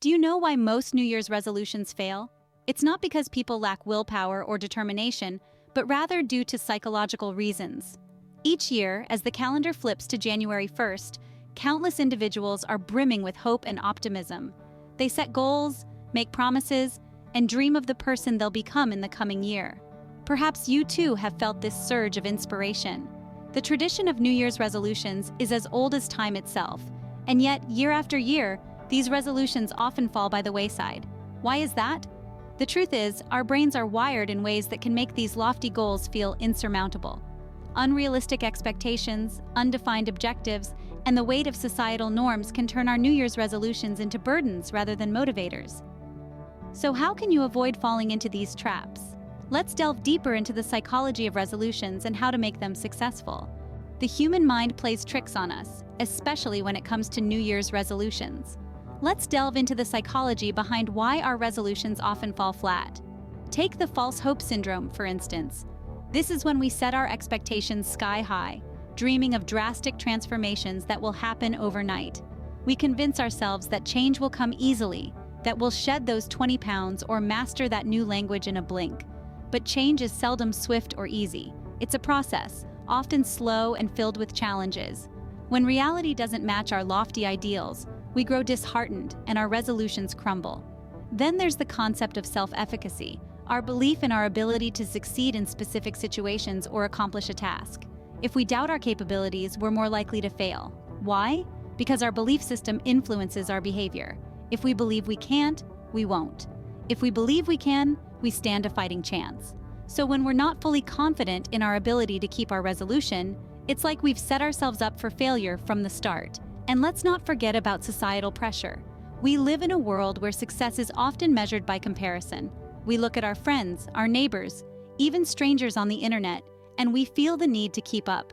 Do you know why most New Year's resolutions fail? It's not because people lack willpower or determination, but rather due to psychological reasons. Each year, as the calendar flips to January 1st, countless individuals are brimming with hope and optimism. They set goals, make promises, and dream of the person they'll become in the coming year. Perhaps you too have felt this surge of inspiration. The tradition of New Year's resolutions is as old as time itself, and yet, year after year, these resolutions often fall by the wayside. Why is that? The truth is, our brains are wired in ways that can make these lofty goals feel insurmountable. Unrealistic expectations, undefined objectives, and the weight of societal norms can turn our New Year's resolutions into burdens rather than motivators. So how can you avoid falling into these traps? Let's delve deeper into the psychology of resolutions and how to make them successful. The human mind plays tricks on us, especially when it comes to New Year's resolutions. Let's delve into the psychology behind why our resolutions often fall flat. Take the false hope syndrome, for instance. This is when we set our expectations sky high, dreaming of drastic transformations that will happen overnight. We convince ourselves that change will come easily, that we'll shed those 20 pounds or master that new language in a blink. But change is seldom swift or easy. It's a process, often slow and filled with challenges. When reality doesn't match our lofty ideals, we grow disheartened and our resolutions crumble. Then there's the concept of self-efficacy, our belief in our ability to succeed in specific situations or accomplish a task. If we doubt our capabilities, we're more likely to fail. Why? Because our belief system influences our behavior. If we believe we can't, we won't. If we believe we can, we stand a fighting chance. So when we're not fully confident in our ability to keep our resolution, it's like we've set ourselves up for failure from the start. And let's not forget about societal pressure. We live in a world where success is often measured by comparison. We look at our friends, our neighbors, even strangers on the internet, and we feel the need to keep up.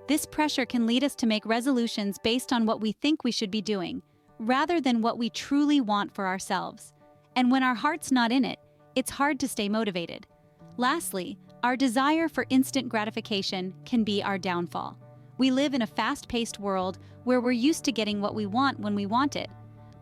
This pressure can lead us to make resolutions based on what we think we should be doing, rather than what we truly want for ourselves. And when our heart's not in it, it's hard to stay motivated. Lastly, our desire for instant gratification can be our downfall. We live in a fast-paced world where we're used to getting what we want when we want it.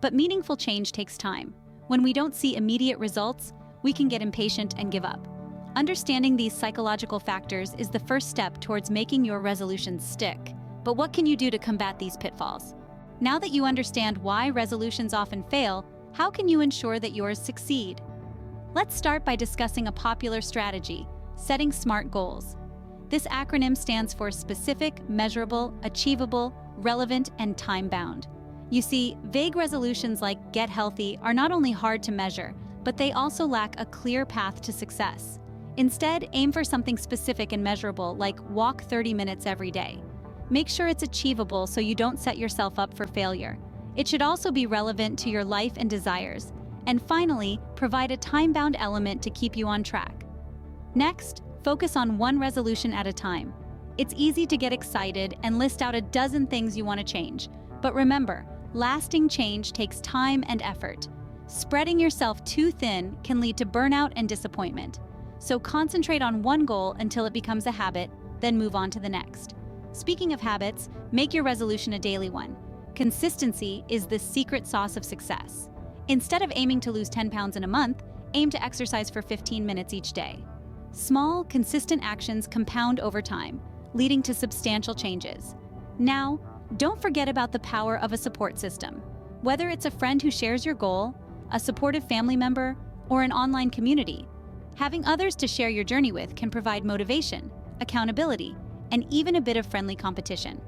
But meaningful change takes time. When we don't see immediate results, we can get impatient and give up. Understanding these psychological factors is the first step towards making your resolutions stick. But what can you do to combat these pitfalls? Now that you understand why resolutions often fail, how can you ensure that yours succeed? Let's start by discussing a popular strategy, setting SMART goals. This acronym stands for specific, measurable, achievable, relevant, and time-bound. You see, vague resolutions like get healthy are not only hard to measure, but they also lack a clear path to success. Instead, aim for something specific and measurable, like walk 30 minutes every day. Make sure it's achievable so you don't set yourself up for failure. It should also be relevant to your life and desires. And finally, provide a time-bound element to keep you on track. Next, focus on one resolution at a time. It's easy to get excited and list out a dozen things you want to change. But remember, lasting change takes time and effort. Spreading yourself too thin can lead to burnout and disappointment. So concentrate on one goal until it becomes a habit, then move on to the next. Speaking of habits, make your resolution a daily one. Consistency is the secret sauce of success. Instead of aiming to lose 10 pounds in a month, aim to exercise for 15 minutes each day. Small, consistent actions compound over time, leading to substantial changes. Now, don't forget about the power of a support system. Whether it's a friend who shares your goal, a supportive family member, or an online community, having others to share your journey with can provide motivation, accountability, and even a bit of friendly competition.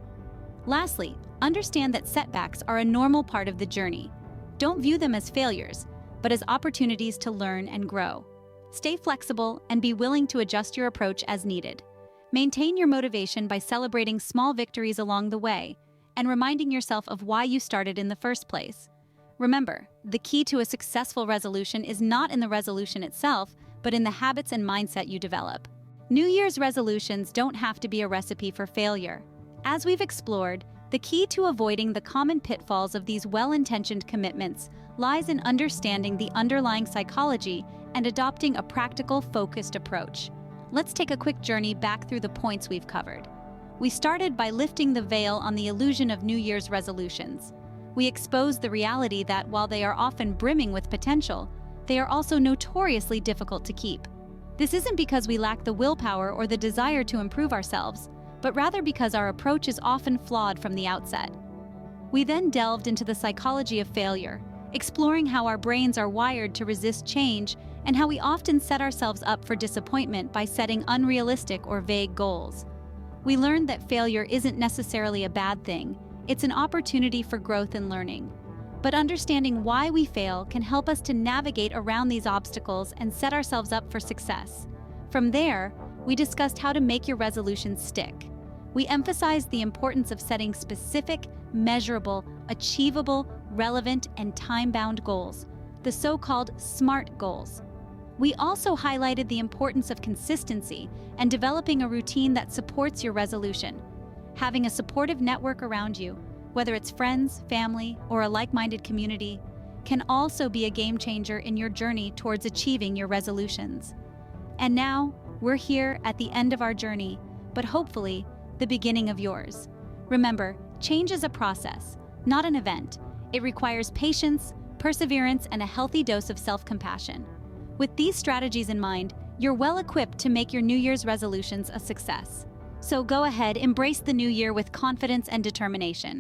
Lastly, understand that setbacks are a normal part of the journey. Don't view them as failures, but as opportunities to learn and grow. Stay flexible and be willing to adjust your approach as needed. Maintain your motivation by celebrating small victories along the way and reminding yourself of why you started in the first place. Remember, the key to a successful resolution is not in the resolution itself, but in the habits and mindset you develop. New Year's resolutions don't have to be a recipe for failure. As we've explored, the key to avoiding the common pitfalls of these well-intentioned commitments lies in understanding the underlying psychology and adopting a practical, focused approach. Let's take a quick journey back through the points we've covered. We started by lifting the veil on the illusion of New Year's resolutions. We expose the reality that while they are often brimming with potential, they are also notoriously difficult to keep. This isn't because we lack the willpower or the desire to improve ourselves, but rather because our approach is often flawed from the outset. We then delved into the psychology of failure, exploring how our brains are wired to resist change and how we often set ourselves up for disappointment by setting unrealistic or vague goals. We learned that failure isn't necessarily a bad thing. It's an opportunity for growth and learning. But understanding why we fail can help us to navigate around these obstacles and set ourselves up for success. From there, we discussed how to make your resolutions stick. We emphasized the importance of setting specific, measurable, achievable, relevant, and time-bound goals, the so-called SMART goals. We also highlighted the importance of consistency and developing a routine that supports your resolution. Having a supportive network around you, whether it's friends, family, or a like-minded community, can also be a game changer in your journey towards achieving your resolutions. And now, we're here at the end of our journey, but hopefully, the beginning of yours. Remember, change is a process, not an event. It requires patience, perseverance, and a healthy dose of self-compassion. With these strategies in mind, you're well equipped to make your New Year's resolutions a success. So go ahead, embrace the new year with confidence and determination.